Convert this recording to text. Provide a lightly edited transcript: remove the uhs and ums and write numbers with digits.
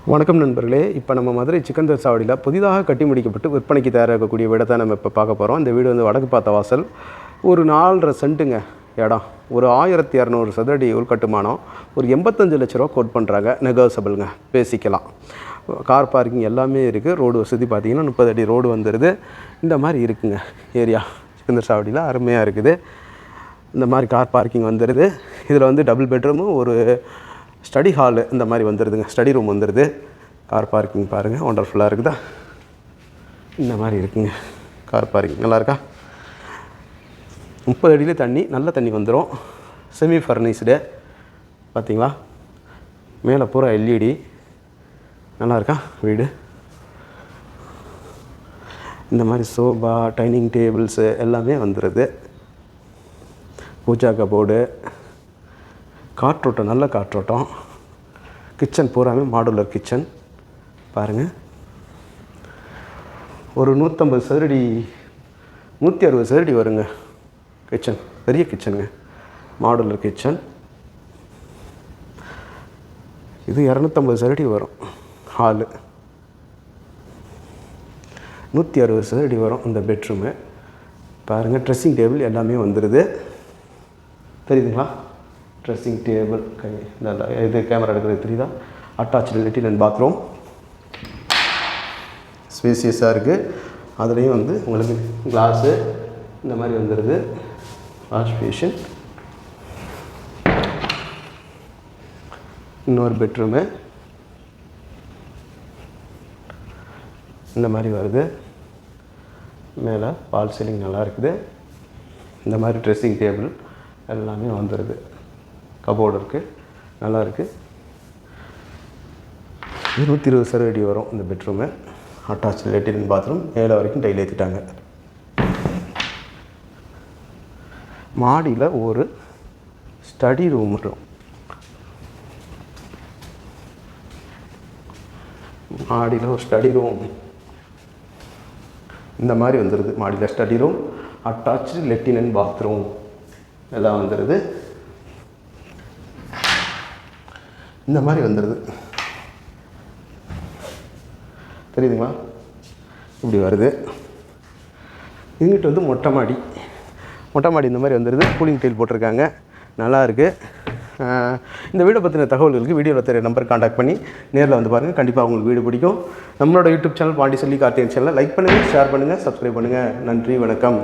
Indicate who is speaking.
Speaker 1: வணக்கம் நண்பர்களே. இப்போ நம்ம மதுரை சிக்கந்தர் சாவடியில் புதிதாக கட்டி முடிக்கப்பட்டு விற்பனைக்கு தயாராகக்கூடிய வீடை தான் நம்ம இப்போ பார்க்க போகிறோம். இந்த வீடு வந்து வடக்கு பார்த்த வாசல், ஒரு 4.5 சென்ட்டுங்க இடம், ஒரு 1200 சதுரடி உள்கட்டுமானம், ஒரு 85 லட்ச ரூபா கோட் பண்ணுறாங்க. நெகோசபிளுங்க, பேசிக்கலாம். கார் பார்க்கிங் எல்லாமே இருக்குது. ரோடு வசதி பார்த்திங்கன்னா 30 அடி ரோடு வந்துடுது. இந்த மாதிரி இருக்குங்க ஏரியா சிக்கந்தர் சாவடியில், அருமையாக இருக்குது. இந்த மாதிரி கார் பார்க்கிங் வந்துடுது. இதில் வந்து டபுள் பெட்ரூமும் ஒரு ஸ்டடி ஹாலு இந்த மாதிரி வந்துடுதுங்க. ஸ்டடி ரூம் வந்துடுது. கார் பார்க்கிங் பாருங்கள், ஒண்டர்ஃபுல்லாக இருக்குதா? இந்த மாதிரி இருக்குங்க கார் பார்க்கிங். நல்லாயிருக்கா? 30 அடியிலே தண்ணி, நல்ல தண்ணி வந்துடும். செமி ஃபர்னிஷ்டு பார்த்திங்களா? மேலே பூரா எல்இடி. நல்லாயிருக்கா வீடு? இந்த மாதிரி சோபா, டைனிங் டேபிள்ஸு எல்லாமே வந்துடுது. பூஜா கபோர்டு, காற்றோட்டம், நல்ல காற்றோட்டம். கிச்சன் பூராமே மாடுலர் கிச்சன் பாருங்கள். ஒரு 150 சதுரடி 160 சதுரடி வருங்க கிச்சன். பெரிய கிச்சனுங்க, மாடுலர் கிச்சன். இது 250 சதுரடி வரும் ஹாலு. 160 சதுரடி வரும் இந்த பெட்ரூமு. பாருங்கள், ட்ரெஸ்ஸிங் டேபிள் எல்லாமே வந்துடுது. தெரியுதுங்களா? ட்ரெஸ்ஸிங் டேபிள் நல்லா இது கேமரா எடுக்கிறது தெரியுதா? அட்டாச்சு லெட்டின் அண்ட் பாத்ரூம், ஸ்பேசியஸாக இருக்குது. அதுலேயும் வந்து உங்களுக்கு கிளாஸு இந்த மாதிரி வந்துடுது. Wash basin. இன்னொரு பெட்ரூமு இந்த மாதிரி வருது. மேலே வால் சீலிங் நல்லா இருக்குது. இந்த மாதிரி ட்ரெஸ்ஸிங் டேபிள் எல்லாமே வந்துடுது. கபோர்டு இருக்குது, நல்லா இருக்குது. 120 சதுரடி வரும் இந்த bedroom. Attach latrine and bathroom, மேலே வரைக்கும் டைல் ஏற்றிட்டாங்க. மாடியில் ஒரு ஸ்டடி ரூம் வரும். மாடியில் ஒரு ஸ்டடி ரூம் இந்த மாதிரி வந்துடுது. மாடியில் study room, attach latrine and bathroom எல்லாம் வந்துடுது. இந்த மாதிரி வந்துடுது. தெரியுதுங்களா? இப்படி வருது. இங்கிட்ட வந்து மொட்டை மாடி இந்த மாதிரி வந்துடுது. கூலிங் டைல் போட்டிருக்காங்க, நல்லா இருக்குது. இந்த வீடை பற்றின தகவல்களுக்கு வீடியோவில் தெரிய நம்பர் காண்டாக்ட் பண்ணி நேரில் வந்து பாருங்கள். கண்டிப்பாக உங்களுக்கு வீடு பிடிக்கும். நம்மளோட யூடியூப் சேனல் பாண்டிச்செல்வி கார்த்திகேயன் சேனலை லைக் பண்ணுங்கள், ஷேர் பண்ணுங்கள், சப்ஸ்கிரைப் பண்ணுங்கள். நன்றி, வணக்கம்.